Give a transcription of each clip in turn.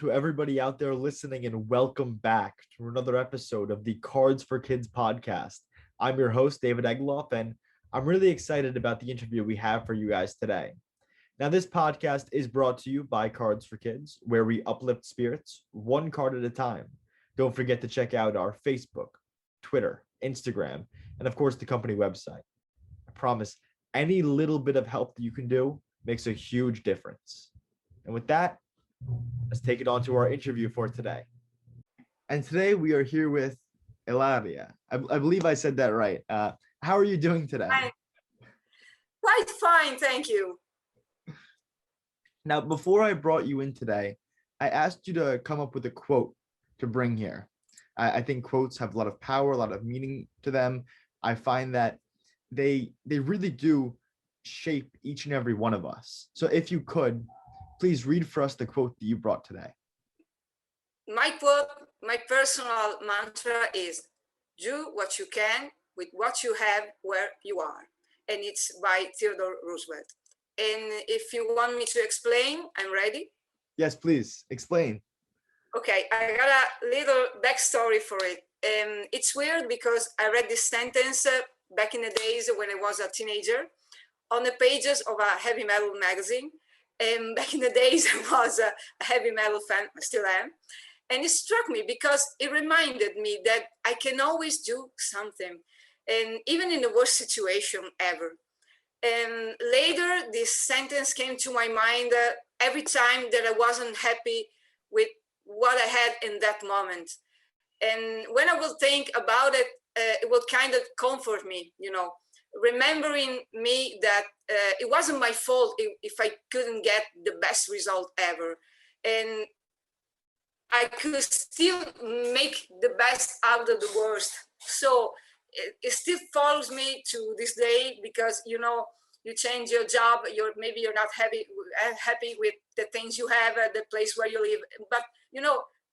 to everybody out there listening, and welcome back to another episode of the Cards for Kids podcast. I'm your host, David Egloff, and I'm really excited about the interview we have for you guys today. Now, this podcast is brought to you by Cards for Kids, where we uplift spirits one card at a time. Don't forget to check out our Facebook, Twitter, Instagram, and of course, the company website. I promise any little bit of help that you can do makes a huge difference. And with that, let's take it on to our interview for today. And today we are here with ILARIA. I believe I said that right. How are you doing today? Quite fine, thank you. Now, before I brought you in today, I asked you to come up with a quote to bring here. I think quotes have a lot of power, a lot of meaning to them. I find that they really do shape each and every one of us. So if you could, please read for us the quote that you brought today. My quote, my personal mantra is, do what you can with what you have where you are. And it's by Theodore Roosevelt. And if you want me to explain, I'm ready. Yes, please, explain. Okay, I got a little backstory for it. It's weird because I read this sentence back in the days when I was a teenager on the pages of a heavy metal magazine. And back in the days, I was a heavy metal fan, I still am. And it struck me because it reminded me that I can always do something, and even in the worst situation ever. And later, this sentence came to my mind every time that I wasn't happy with what I had in that moment. And when I will think about it, it will kind of comfort me, remembering me that it wasn't my fault if I couldn't get the best result ever. And I could still make the best out of the worst. So it still follows me to this day because, you change your job, maybe you're not happy with the things you have at the place where you live. But,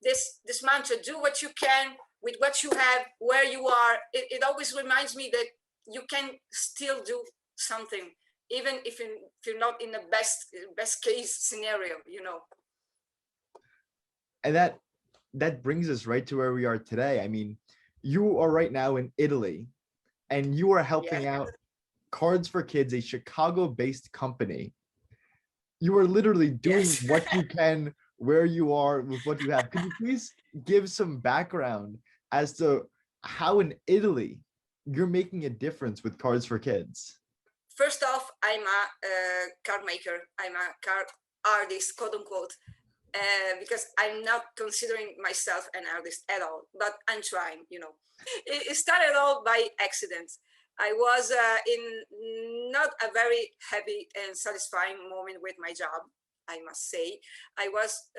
this mantra, do what you can with what you have, where you are, it always reminds me that you can still do something, even if you're not in the best case scenario, And that brings us right to where we are today. I mean, you are right now in Italy, and you are helping out Cardz For Kidz, a Chicago-based company. You are literally doing what you can where you are with what you have. Could you please give some background as to how in Italy you're making a difference with Cardz For Kidz? First off, I'm a card maker. I'm a card artist, quote unquote, because I'm not considering myself an artist at all, but I'm trying, It started all by accident. I was in not a very happy and satisfying moment with my job, I must say. I was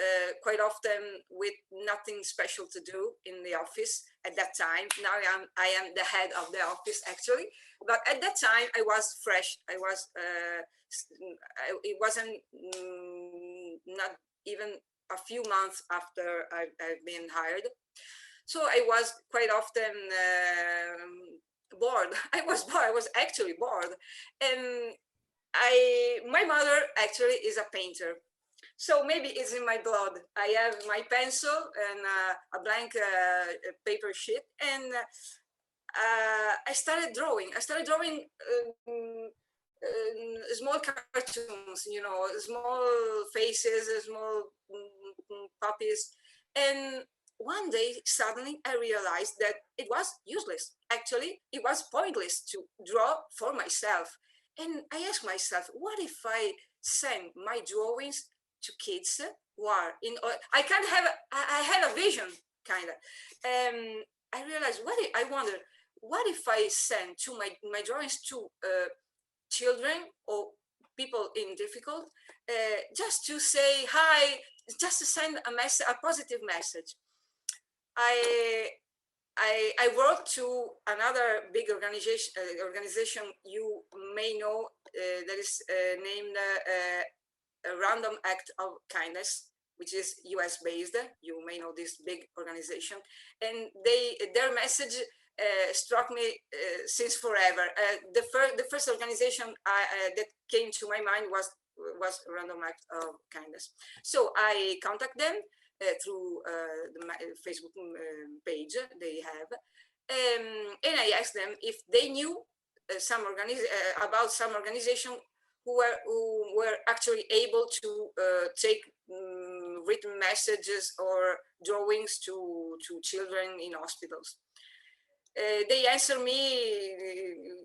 quite often with nothing special to do in the office at that time. Now I am the head of the office, actually. But at that time, I was fresh. It wasn't not even a few months after I've been hired. So I was quite often bored. I was actually bored. And my mother actually is a painter. So maybe it's in my blood. I have my pencil and a blank paper sheet, and I started drawing. Small cartoons, small faces, small puppies. And one day, suddenly, I realized that it was useless. Actually, it was pointless to draw for myself. And I asked myself, what if I send my drawings to kids who are in? I had a vision, kind of. I realized, I wonder, what if I send to my drawings to children or people in difficult, just to say hi, just to send a positive message. I work to another big organization you may know that is named a Random Act of Kindness, which is US based. You may know this big organization, and their message struck me since forever. The first organization that came to my mind was Random Act of Kindness. So I contact them. through the Facebook page they have. And I asked them if they knew about some organization who were actually able to take written messages or drawings to children in hospitals. They answered me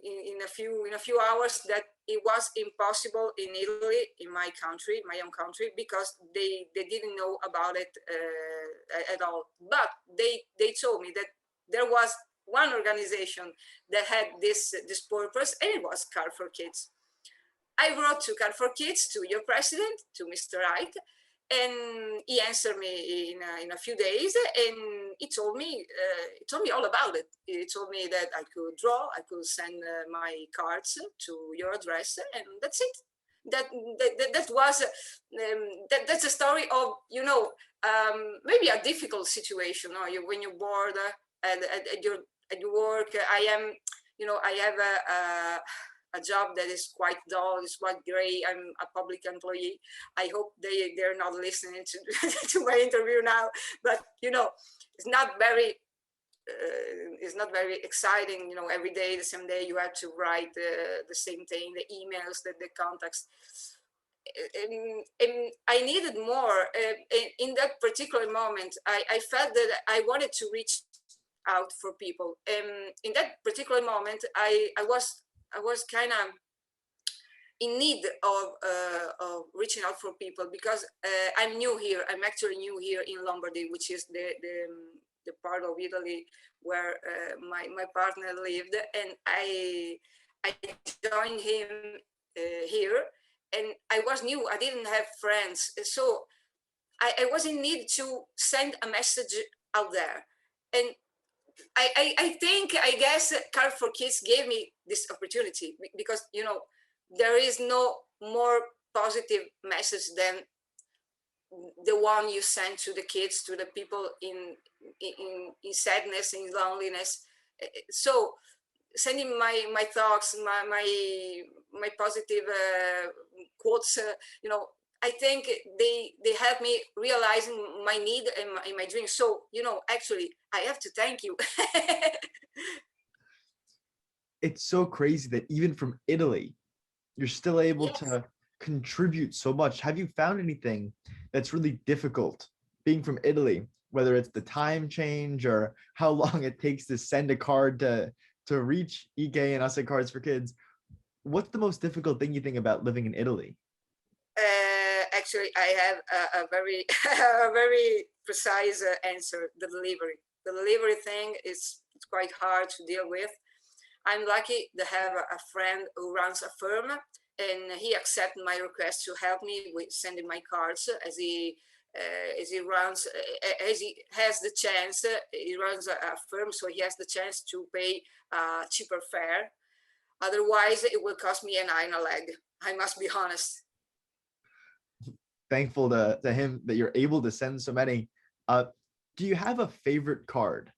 in a few hours that it was impossible in Italy, in my country, my own country, because they didn't know about it at all. But they told me that there was one organization that had this purpose, and it was Cardz For Kidz. I wrote to Cardz For Kidz, to your president, to Mr. Wright, and he answered me in a few days, and he told me all about it. He told me that I could draw, I could send my cards to your address, and that's it. That was that's a story of, maybe a difficult situation, or when you're bored at your work. I have a job that is quite dull, it's quite gray. I'm a public employee. I hope they're not listening to to my interview now, but it's not very exciting. Every day, the same day, you have to write the same thing, the emails, the contacts. And I needed more. In that particular moment, I felt that I wanted to reach out for people. In that particular moment, I was kind of in need of reaching out for people, because I'm new here. I'm actually new here in Lombardy, which is the part of Italy where my partner lived, and I joined him here, and I was new. I didn't have friends, so I was in need to send a message out there. And I guess Cardz For Kidz gave me this opportunity, because there is no more positive message than the one you send to the kids, to the people in sadness, in loneliness. So sending my thoughts, my positive quotes, I think they helped me realizing my need and my dreams. So actually, I have to thank you. It's so crazy that even from Italy, you're still able Yes. to contribute so much. Have you found anything that's really difficult being from Italy, whether it's the time change or how long it takes to send a card to reach Ike and us at Cardz For Kidz? What's the most difficult thing you think about living in Italy? Actually, I have a very a very precise answer. The delivery thing is quite hard to deal with. I'm lucky to have a friend who runs a firm, and he accepted my request to help me with sending my cards, as he runs, as he has the chance. He runs a firm, so he has the chance to pay cheaper fare. Otherwise, it will cost me an eye and a leg. I must be honest. Thankful to him that you're able to send so many. Do you have a favorite card?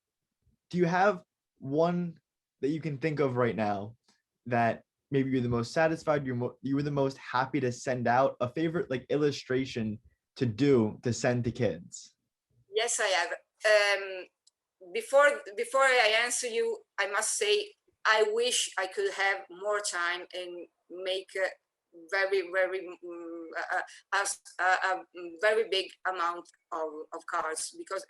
Do you have one that you can think of right now that maybe you're the most satisfied, you were the most happy to send out? A favorite like illustration to send to kids? Yes, I have. Before I answer you, I must say I wish I could have more time and make a very big amount of cards, because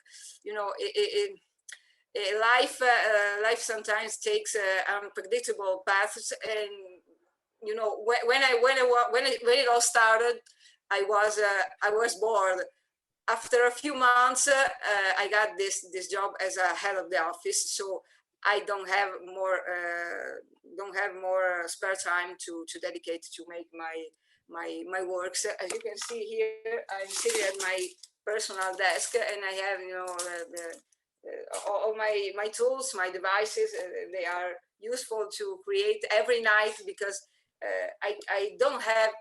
life sometimes takes unpredictable paths. And when it all started, I was bored. After a few months, I got this job as a head of the office, so I don't have more spare time to dedicate to make my works. As you can see here, I'm sitting at my personal desk, and I have all my tools, my devices. They are useful to create every night, because I don't have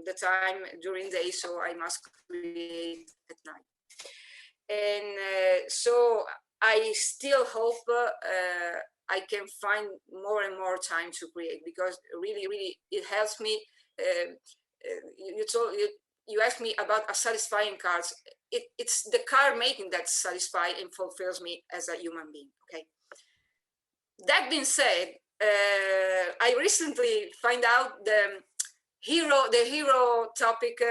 the time during the day, so I must create at night. And so I still hope I can find more and more time to create, because really it helps me. You you ask me about a satisfying cards. It's the card making that satisfies and fulfills me as a human being. Okay. That being said, I recently find out the hero topic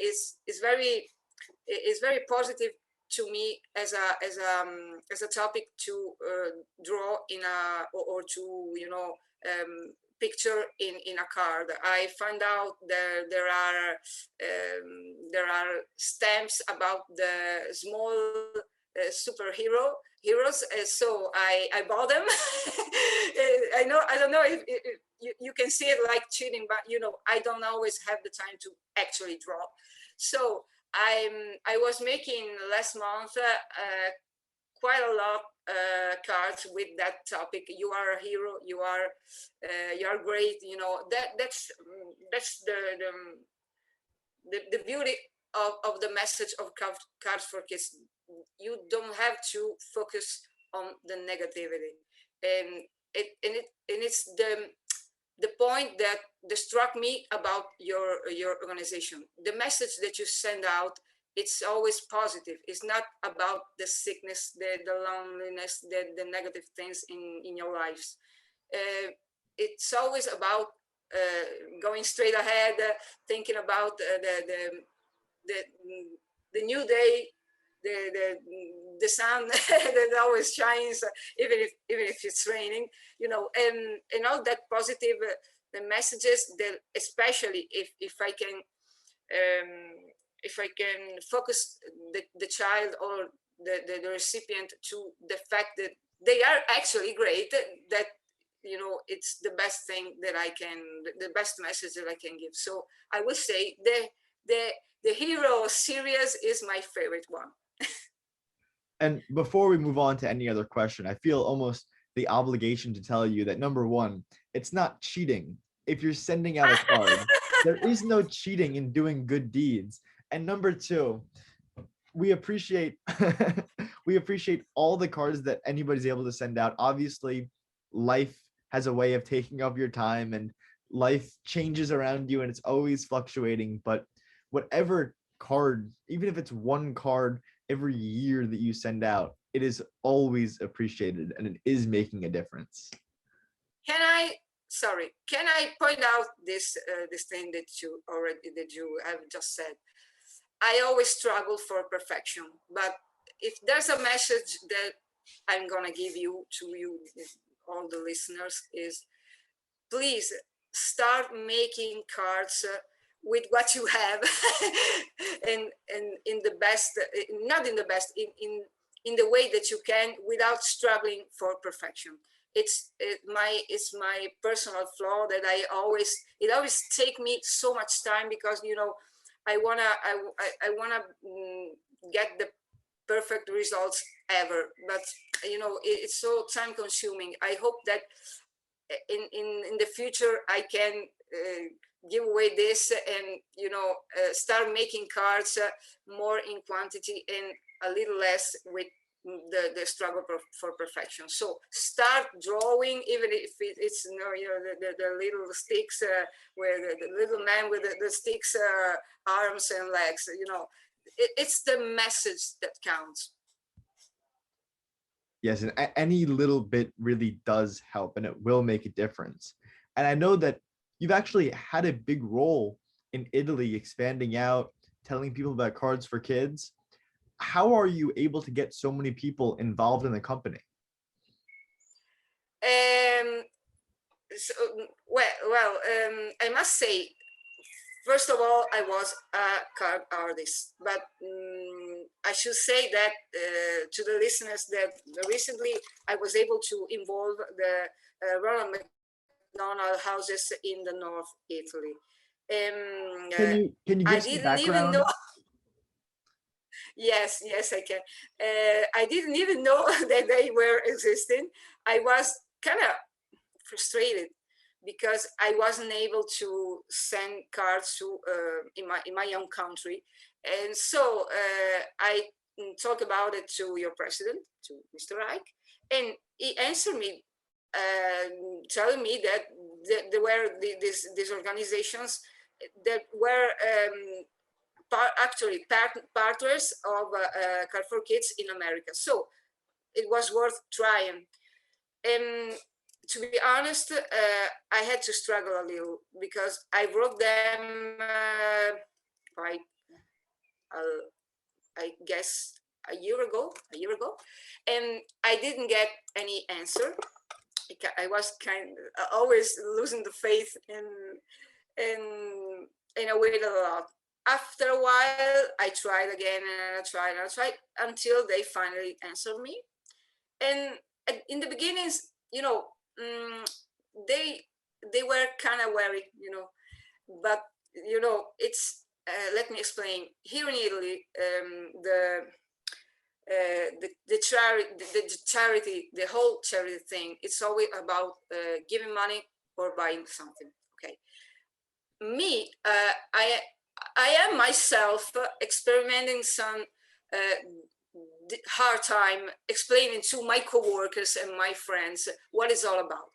is very positive to me as a topic to draw in a or to picture in a card. I found out there are stamps about the small heroes, so I bought them. I don't know if you can see it like cheating, but I don't always have the time to actually draw. So I was making last month quite a lot cards with that topic. You are a hero. You are great. That's the beauty of the message of Cardz for Kidz. You don't have to focus on the negativity, and it's the point that struck me about your organization. The message that you send out, it's always positive. It's not about the sickness, the loneliness, the negative things in your lives. It's always about going straight ahead, thinking about the new day, the sun that always shines, even if it's raining, and all that positive the messages that, especially if I can focus the child or the recipient to the fact that they are actually great, that it's the best thing that the best message that I can give. So I would say the hero series is my favorite one. And before we move on to any other question, I feel almost the obligation to tell you that number one, it's not cheating. If you're sending out a card, there is no cheating in doing good deeds. And number two, we appreciate all the cards that anybody's able to send out. Obviously, life has a way of taking up your time and life changes around you and it's always fluctuating. But whatever card, even if it's one card every year that you send out, it is always appreciated and it is making a difference. Can I point out this thing that you have just said? I always struggle for perfection, but if there's a message that I'm gonna give you all the listeners, is please start making cards with what you have, and in the best, not in the best, in the way that you can, without struggling for perfection. It's my personal flaw that it always take me so much time, because I wanna get the perfect results ever, but it's so time consuming. I hope that in the future I can give away this and start making cards more in quantity and a little less with the struggle for perfection. So start drawing, even if it's the little sticks, where the little man with the sticks arms and legs. It's the message that counts. Yes, and any little bit really does help and it will make a difference. And I know that you've actually had a big role in Italy, expanding out, telling people about Cardz for Kidz. How are you able to get so many people involved in the company? I must say, first of all, I was a card artist, but I should say that to the listeners that recently I was able to involve the Ronald McDonald houses in the North Italy. Can you give some background? Even know. Yes, I can. I didn't even know that they were existing. I was kind of frustrated because I wasn't able to send cards to in my own country, and so I talked about it to your president, to Mr. Reich, and he answered me, telling me that there were these organizations that were partners of Cardz For Kidz in America. So it was worth trying. And to be honest, I had to struggle a little because I wrote them quite, I guess, a year ago, and I didn't get any answer. I was always losing the faith and I waited a lot. After a while, I tried again and I tried until they finally answered me. And in the beginnings, they were kind of wary, but it's let me explain. Here in Italy, the charity, the whole charity thing, it's always about giving money or buying something. Okay, me, I am myself experimenting some hard time explaining to my coworkers and my friends what it's all about,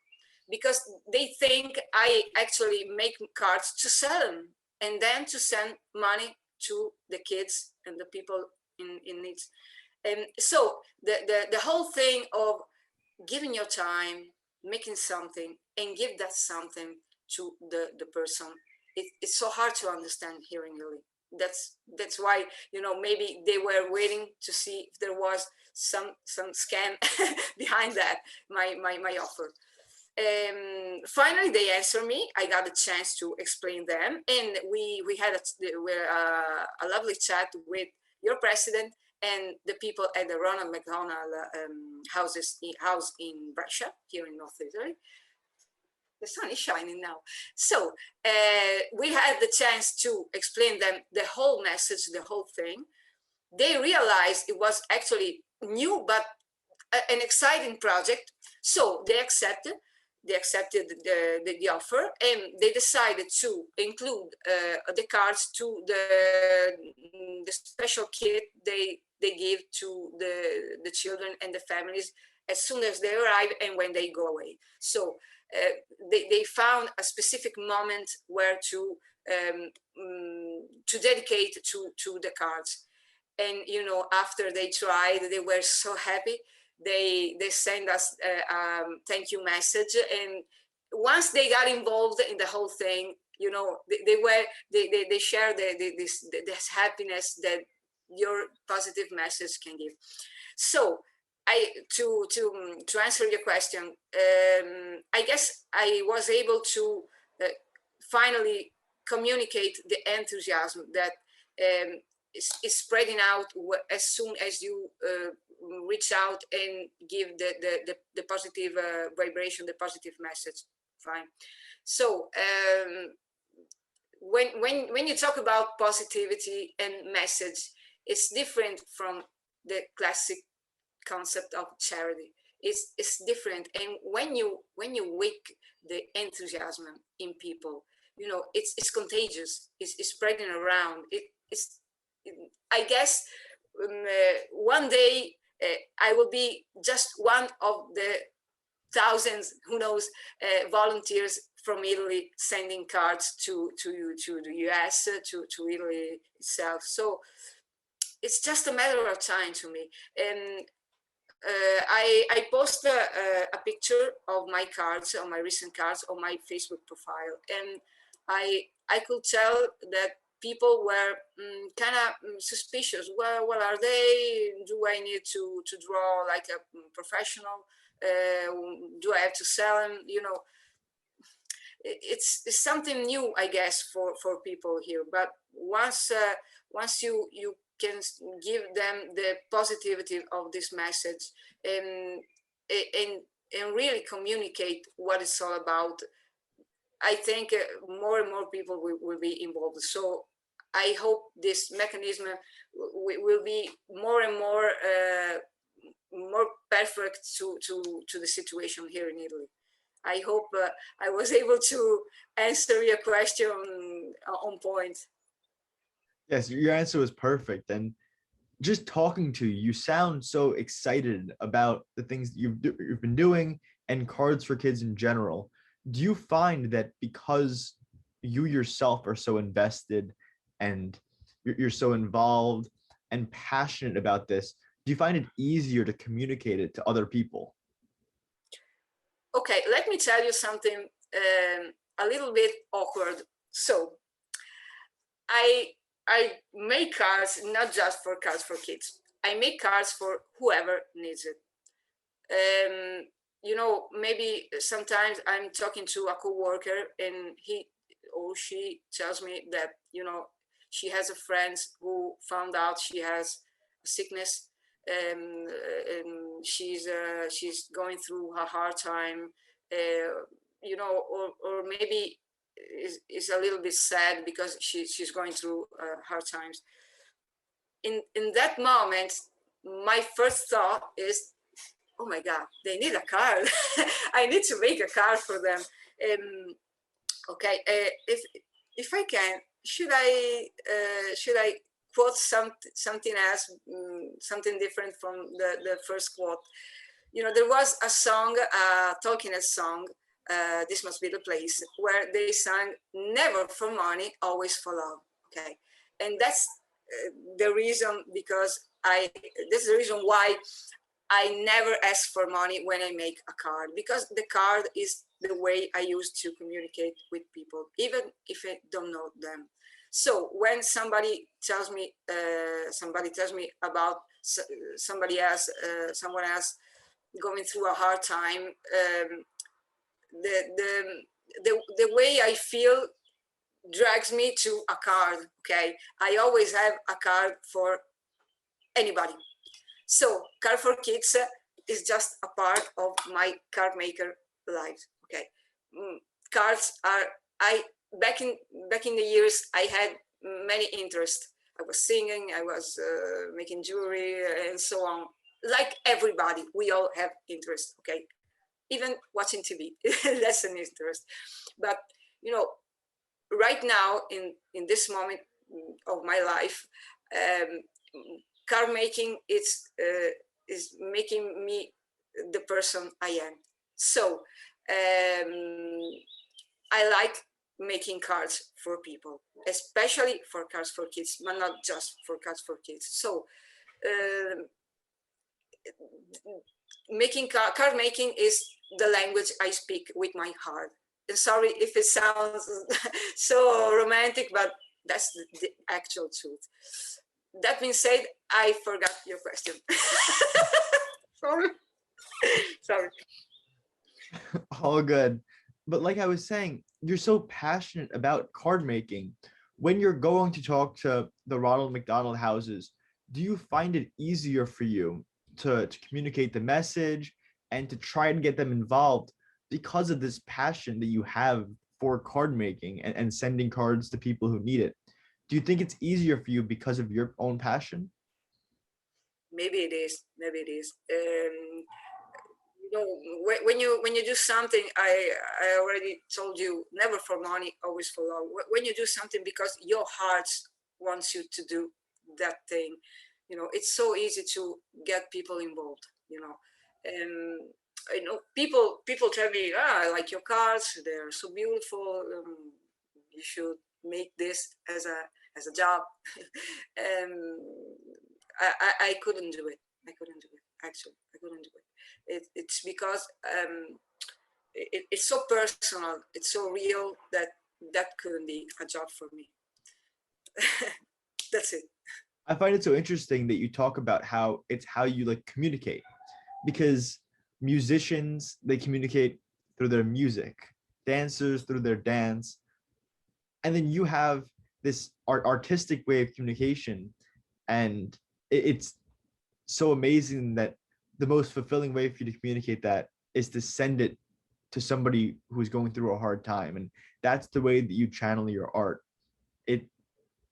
because they think I actually make cards to sell them and then to send money to the kids and the people in needs. And so the whole thing of giving your time, making something, and give that something to the person, it's so hard to understand here in Italy. That's why maybe they were waiting to see if there was some scam behind that my offer. Finally, they answered me. I got a chance to explain them, and we had a lovely chat with your president and the people at the Ronald McDonald house in Brescia, here in North Italy. The sun is shining now. So we had the chance to explain them the whole message, the whole thing. They realized it was actually new, but an exciting project. So they accepted the offer, and they decided to include the cards to the special kit they give to the children and the families as soon as they arrive and when they go away. So they found a specific moment where to dedicate to the cards. And after they tried, they were so happy. They sent us a thank you message, and once they got involved in the whole thing, they share this happiness that your positive message can give. So to answer your question, I guess I was able to finally communicate the enthusiasm that is spreading out as soon as you reach out and give the positive vibration, the positive message. Fine. So when you talk about positivity and message, it's different from the classic concept of charity. It's different, and when you wake the enthusiasm in people, it's contagious. It's spreading around. I guess one day I will be just one of the thousands, who knows, volunteers from Italy sending cards to the US, to Italy itself. So it's just a matter of time to me. And I post a picture of my cards, on my recent cards, on my Facebook profile, and I could tell that people were kind of suspicious. Well, what are they? Do I need to draw like a professional? Do I have to sell them? It's something new, I guess, for people here. But once you can give them the positivity of this message and really communicate what it's all about, I think more and more people will be involved. So I hope this mechanism will be more and more perfect to the situation here in Italy. I hope I was able to answer your question on point. Yes, your answer was perfect. And just talking to you, you sound so excited about the things you've been doing and Cardz For Kidz in general. Do you find that because you yourself are so invested and you're so involved and passionate about this, do you find it easier to communicate it to other people? Okay, let me tell you something a little bit awkward. So I I make cards not just for Cardz for Kidz. I make cards for whoever needs it. Maybe sometimes I'm talking to a coworker and he or she tells me that, she has a friend who found out she has a sickness, and she's going through a hard time, or maybe is a little bit sad because she's going through hard times. In that moment, my first thought is, oh my God, they need a card. I need to make a card for them. Um, okay, if I can, should I quote something else, something different from the first quote? There was a song, Tolkien song, "This Must Be the Place," where they sang "Never for money, always for love." Okay, and that's the reason because I. This is the reason why I never ask for money when I make a card, because the card is the way I use to communicate with people, even if I don't know them. So when somebody tells me about someone else going through a hard time, the way I feel drags me to a card. Okay, I always have a card for anybody. So Cardz for Kidz is just a part of my card maker life. Okay, cards are I back in the years I had many interests. I was singing, I was making jewelry, and so on. Like everybody, we all have interest. Okay, even watching TV, that's an interest. But you know, right now in this moment of my life, um, card making is making me the person I am. So I like making cards for people, especially for Cardz for Kidz, but not just for Cardz for Kidz. So uh, card making is the language I speak with my heart. And sorry if it sounds so romantic, but that's the actual truth. That being said, I forgot your question. Sorry. Sorry. All good. But like I was saying, you're so passionate about card making. When you're going to talk to the Ronald McDonald houses, do you find it easier for you to communicate the message and to try and get them involved because of this passion that you have for card making and sending cards to people who need it? Do you think it's easier for you because of your own passion? Maybe it is. Maybe it is. When you do something, I already told you, never for money, always for love. When you do something because your heart wants you to do that thing, it's so easy to get people involved. And people tell me, I like your cards, they're so beautiful. You should make this as a job. And I couldn't do it. I couldn't do it. Actually, I couldn't do it. It's because it's so personal, it's so real that that couldn't be a job for me. That's it. I find it so interesting that you talk about how it's how you like communicate, because musicians, they communicate through their music, dancers through their dance, and then you have this artistic way of communication, and it's so amazing that the most fulfilling way for you to communicate that is to send it to somebody who's going through a hard time, and that's the way that you channel your art.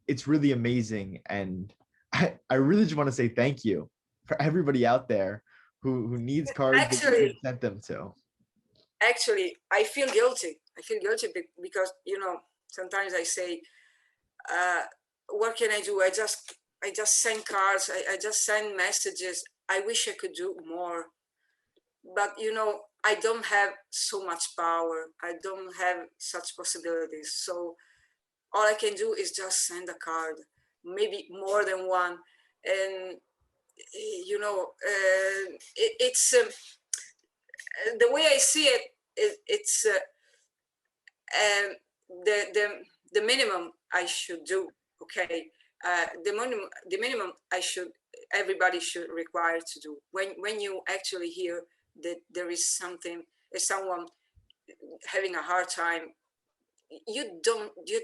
It's really amazing, and I really just want to say thank you for everybody out there who needs cards that you Actually, sent them to. I feel guilty. I feel guilty because sometimes I say, uh, what can I do? I just send cards. I just send messages. I wish I could do more, but I don't have so much power. I don't have such possibilities. So all I can do is just send a card. maybe more than one. And it's the way I see it, it's um, the minimum I should do. Okay, the minimum everybody should require to do when you actually hear that there is someone having a hard time. You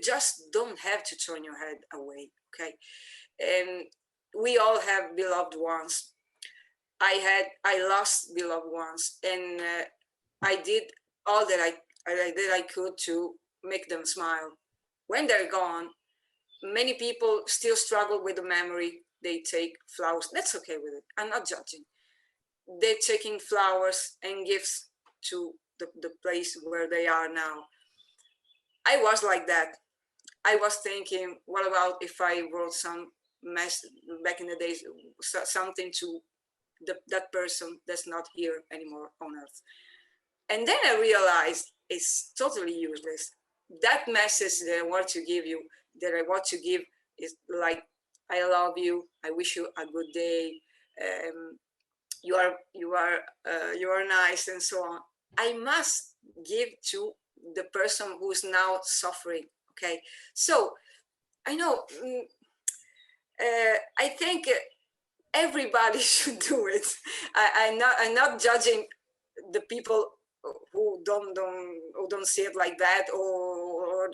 just don't have to turn your head away. Okay, and we all have beloved ones. I lost beloved ones, and I did all that I could to make them smile. When they're gone, many people still struggle with the memory. They take flowers. That's okay with it. I'm not judging. They're taking flowers and gifts to the place where they are now. I was like that. I was thinking, what about if I wrote some mess back in the days, something to that person that's not here anymore on earth. And then I realized it's totally useless. That message that I want to give you, that I want to give, is like, I love you, I wish you a good day, you are nice, and so on. I must give to the person who's now suffering. Okay, so I know. I think everybody should do it. I'm not judging the people who don't see it like that, or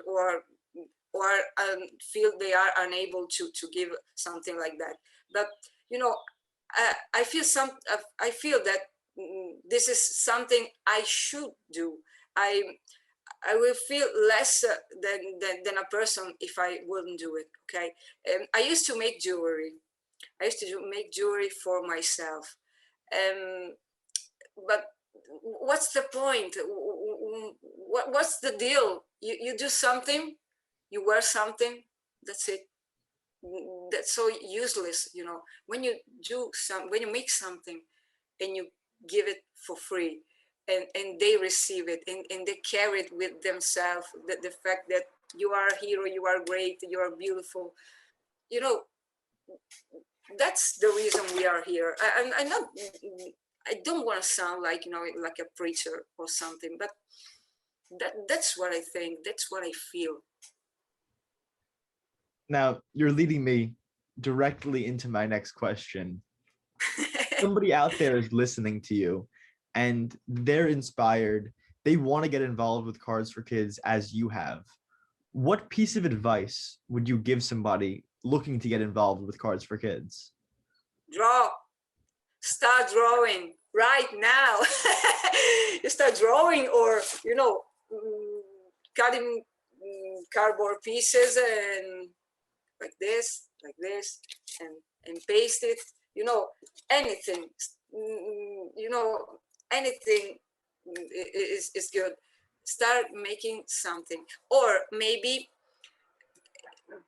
feel they are unable to give something like that. But I feel that this is something I should do. I I will feel less than a person if I wouldn't do it. Okay, I used to make jewelry. I used to make jewelry for myself. Um, but what's the point? What's the deal? You do something, you wear something, that's it. That's so useless, when you when you make something and you give it for free, and they receive it, and they carry it with themselves, the fact that you are a hero, you are great, you are beautiful, you know that's the reason we are here. I'm not, I don't want to sound like, like a preacher or something, but that's what I think, that's what I feel. Now, you're leading me directly into my next question. Somebody out there is listening to you and they're inspired. They want to get involved with Cardz for Kidz as you have. What piece of advice would you give somebody looking to get involved with Cardz for Kidz? Draw. Start drawing right now. You start drawing, or cutting cardboard pieces, and like this, and paste it. Anything. Anything is good. Start making something, or maybe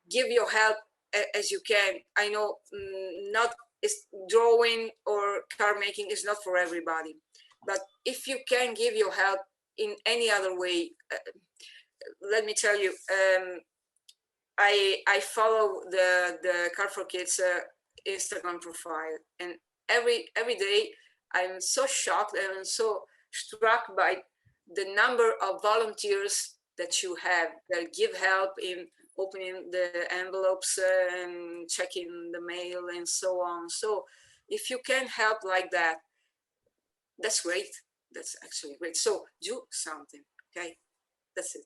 give your help as you can. I know not is drawing or card making is not for everybody, but if you can give your help in any other way, let me tell you, I follow the Cardz For Kidz Instagram profile, and every day I'm so shocked and I'm so struck by the number of volunteers that you have that give help in opening the envelopes and checking the mail and so on. So if you can help like that, that's great. That's actually great. So do something, okay? That's it.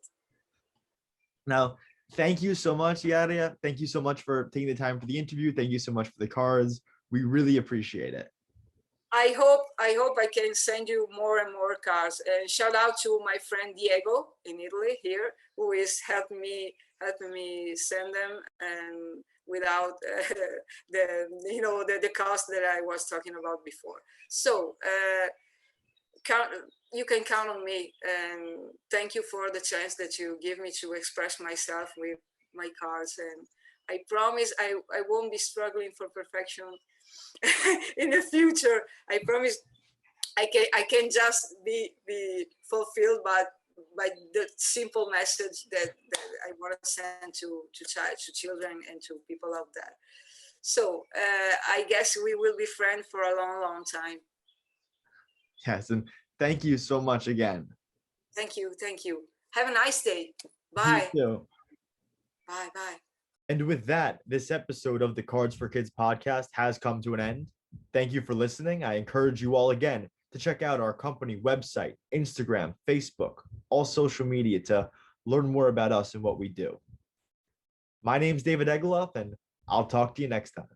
Now, thank you so much, ILARIA. Thank you so much for taking the time for the interview. Thank you so much for the cards. We really appreciate it. I hope I can send you more and more cards. And shout out to my friend Diego in Italy here, who is helping me send them, and without the cost that I was talking about before. So you can count on me, and thank you for the chance that you give me to express myself with my cards. And I promise I won't be struggling for perfection in the future. I promise I can just be fulfilled by the simple message that I want to send to children and to people out there. So I guess we will be friends for a long, long time. Yes, and thank you so much again. Thank you. Thank you. Have a nice day. You Bye. too. Bye. Bye. And with that, this episode of the Cardz For Kidz podcast has come to an end. Thank you for listening. I encourage you all again to check out our company website, Instagram, Facebook, all social media to learn more about us and what we do. My name's David Egloff, and I'll talk to you next time.